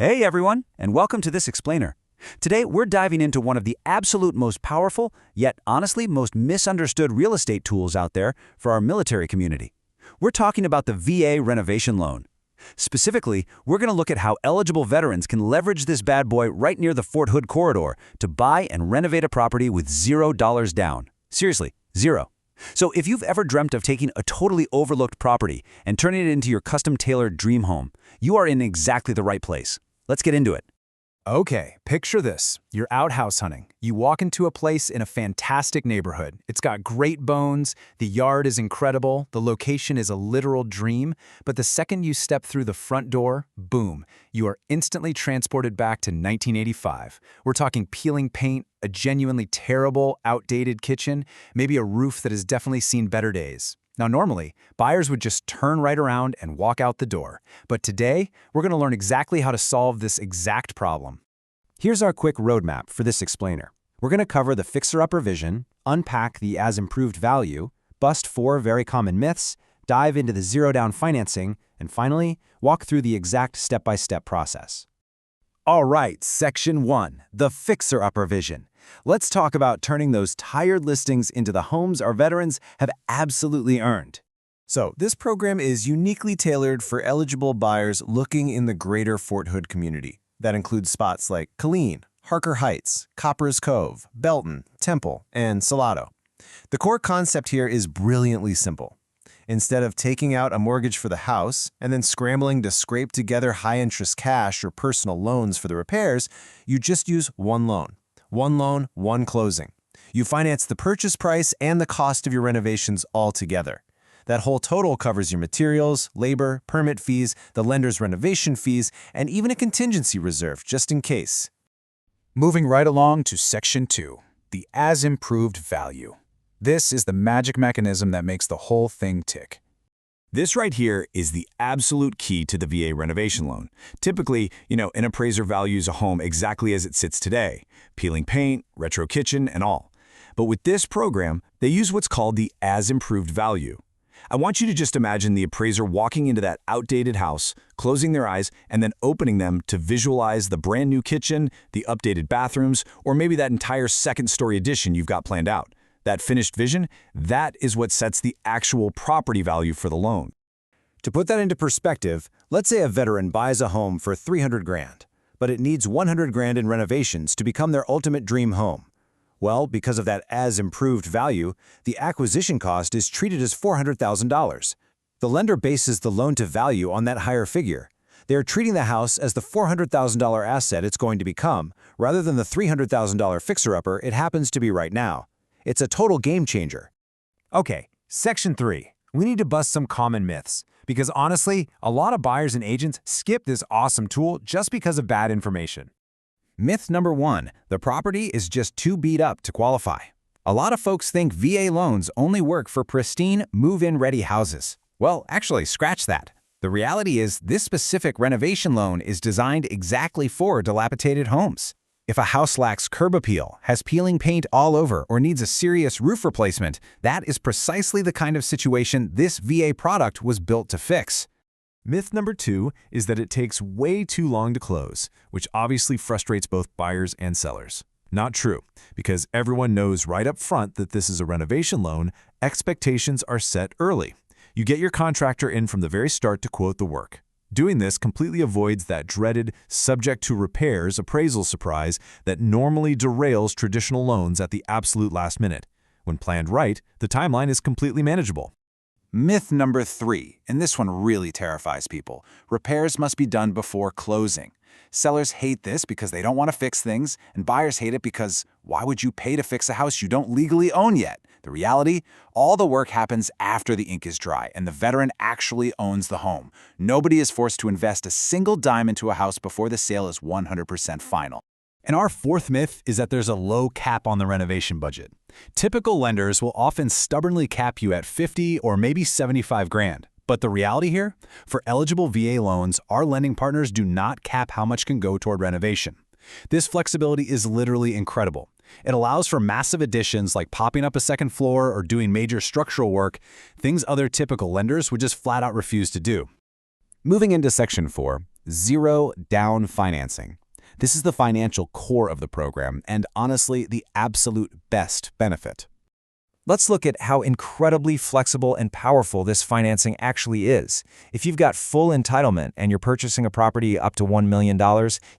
Hey everyone, and welcome to this explainer. Today we're diving into one of the absolute most powerful, yet honestly most misunderstood real estate tools out there for our military community. We're talking about the VA Renovation Loan. Specifically, we're going to look at how eligible veterans can leverage this bad boy right near the Fort Hood corridor to buy and renovate a property with $0 down. Seriously, zero. So if you've ever dreamt of taking a totally overlooked property and turning it into your custom-tailored dream home, you are in exactly the right place. Let's get into it. Okay, picture this. You're out house hunting. You walk into a place in a fantastic neighborhood. It's got great bones, the yard is incredible, the location is a literal dream, but the second you step through the front door, boom, you are instantly transported back to 1985. We're talking peeling paint, a genuinely terrible, outdated kitchen, maybe a roof that has definitely seen better days. Now, normally, buyers would just turn right around and walk out the door. But today, we're going to learn exactly how to solve this exact problem. Here's our quick roadmap for this explainer. We're going to cover the fixer-upper vision, unpack the as-improved value, bust 4 very common myths, dive into the zero-down financing, and finally, walk through the exact step-by-step process. All right, Section 1, the fixer-upper vision. Let's talk about turning those tired listings into the homes our veterans have absolutely earned. So, this program is uniquely tailored for eligible buyers looking in the greater Fort Hood community. That includes spots like Killeen, Harker Heights, Copperas Cove, Belton, Temple, and Salado. The core concept here is brilliantly simple. Instead of taking out a mortgage for the house and then scrambling to scrape together high-interest cash or personal loans for the repairs, you just use one loan. One loan, one closing. You finance the purchase price and the cost of your renovations all together. That whole total covers your materials, labor, permit fees, the lender's renovation fees, and even a contingency reserve just in case. Moving right along to Section 2, the as-improved value. This is the magic mechanism that makes the whole thing tick. This right here is the absolute key to the VA renovation loan. Typically, an appraiser values a home exactly as it sits today, peeling paint, retro kitchen, and all. But with this program, they use what's called the as-improved value. I want you to just imagine the appraiser walking into that outdated house, closing their eyes, and then opening them to visualize the brand new kitchen, the updated bathrooms, or maybe that entire second-story addition you've got planned out. That finished vision, that is what sets the actual property value for the loan. To put that into perspective, let's say a veteran buys a home for $300 grand, but it needs $100 grand in renovations to become their ultimate dream home. Well, because of that as-improved value, the acquisition cost is treated as $400,000. The lender bases the loan-to-value on that higher figure. They are treating the house as the $400,000 asset it's going to become, rather than the $300,000 fixer-upper it happens to be right now. It's a total game changer. Okay, Section 3. We need to bust some common myths, because honestly, a lot of buyers and agents skip this awesome tool just because of bad information. Myth number 1, the property is just too beat up to qualify. A lot of folks think VA loans only work for pristine, move-in ready houses. Well, actually, scratch that. The reality is this specific renovation loan is designed exactly for dilapidated homes. If a house lacks curb appeal, has peeling paint all over, or needs a serious roof replacement, that is precisely the kind of situation this VA product was built to fix. Myth number 2 is that it takes way too long to close, which obviously frustrates both buyers and sellers. Not true, because everyone knows right up front that this is a renovation loan, expectations are set early. You get your contractor in from the very start to quote the work. Doing this completely avoids that dreaded subject to repairs appraisal surprise that normally derails traditional loans at the absolute last minute. When planned right, the timeline is completely manageable. Myth number 3, and this one really terrifies people. Repairs must be done before closing. Sellers hate this because they don't want to fix things, and buyers hate it because why would you pay to fix a house you don't legally own yet? The reality? All the work happens after the ink is dry, and the veteran actually owns the home. Nobody is forced to invest a single dime into a house before the sale is 100% final. And our 4th myth is that there's a low cap on the renovation budget. Typical lenders will often stubbornly cap you at 50 or maybe 75 grand. But the reality here? For eligible VA loans, our lending partners do not cap how much can go toward renovation. This flexibility is literally incredible. It allows for massive additions like popping up a second floor or doing major structural work, things other typical lenders would just flat out refuse to do. Moving into Section 4, zero down financing. This is the financial core of the program and honestly the absolute best benefit. Let's look at how incredibly flexible and powerful this financing actually is. If you've got full entitlement and you're purchasing a property up to $1 million,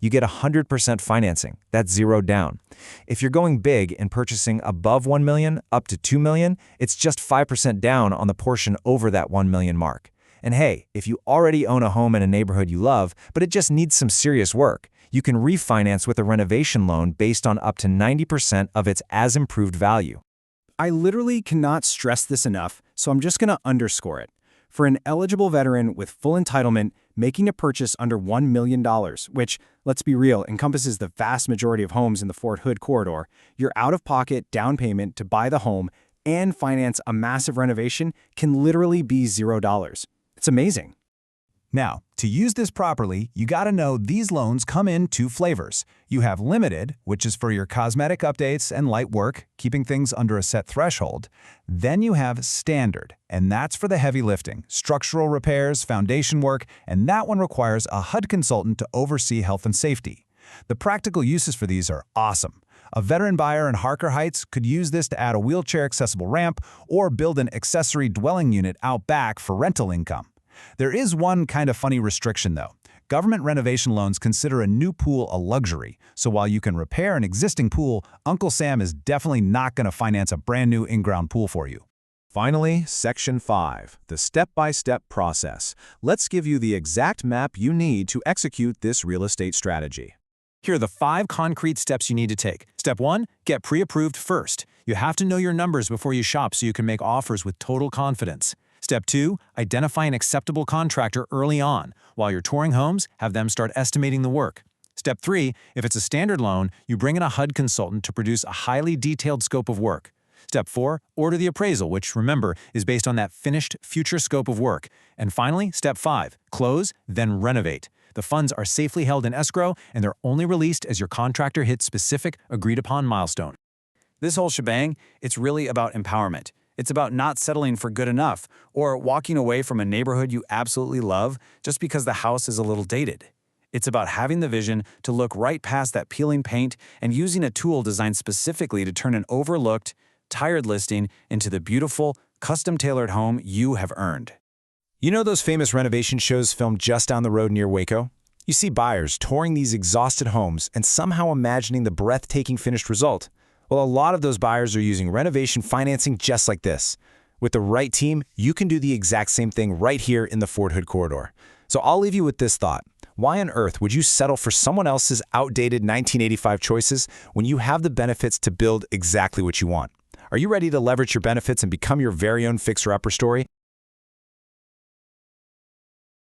you get 100% financing. That's zero down. If you're going big and purchasing above $1 million up to $2 million, it's just 5% down on the portion over that $1 million mark. And hey, if you already own a home in a neighborhood you love, but it just needs some serious work, you can refinance with a renovation loan based on up to 90% of its as-improved value. I literally cannot stress this enough, so I'm just going to underscore it. For an eligible veteran with full entitlement, making a purchase under $1 million, which, let's be real, encompasses the vast majority of homes in the Fort Hood corridor, your out-of-pocket down payment to buy the home and finance a massive renovation can literally be $0. It's amazing. Now, to use this properly, you gotta know these loans come in two flavors. You have limited, which is for your cosmetic updates and light work, keeping things under a set threshold. Then you have standard, and that's for the heavy lifting, structural repairs, foundation work, and that one requires a HUD consultant to oversee health and safety. The practical uses for these are awesome. A veteran buyer in Harker Heights could use this to add a wheelchair-accessible ramp or build an accessory dwelling unit out back for rental income. There is one kind of funny restriction, though. Government renovation loans consider a new pool a luxury, so while you can repair an existing pool, Uncle Sam is definitely not going to finance a brand new in-ground pool for you. Finally, Section 5, the step-by-step process. Let's give you the exact map you need to execute this real estate strategy. Here are the 5 concrete steps you need to take. Step 1, get pre-approved first. You have to know your numbers before you shop so you can make offers with total confidence. Step 2, identify an acceptable contractor early on. While you're touring homes, have them start estimating the work. Step 3, if it's a standard loan, you bring in a HUD consultant to produce a highly detailed scope of work. Step 4, order the appraisal, which, remember, is based on that finished future scope of work. And finally, Step 5, close, then renovate. The funds are safely held in escrow, and they're only released as your contractor hits specific, agreed-upon milestone. This whole shebang, it's really about empowerment. It's about not settling for good enough or walking away from a neighborhood you absolutely love just because the house is a little dated. It's about having the vision to look right past that peeling paint and using a tool designed specifically to turn an overlooked, tired listing into the beautiful, custom-tailored home you have earned. You know those famous renovation shows filmed just down the road near Waco? You see buyers touring these exhausted homes and somehow imagining the breathtaking finished result. Well, a lot of those buyers are using renovation financing just like this. With the right team, you can do the exact same thing right here in the Fort Hood corridor. So I'll leave you with this thought. Why on earth would you settle for someone else's outdated 1985 choices when you have the benefits to build exactly what you want? Are you ready to leverage your benefits and become your very own fixer-upper story?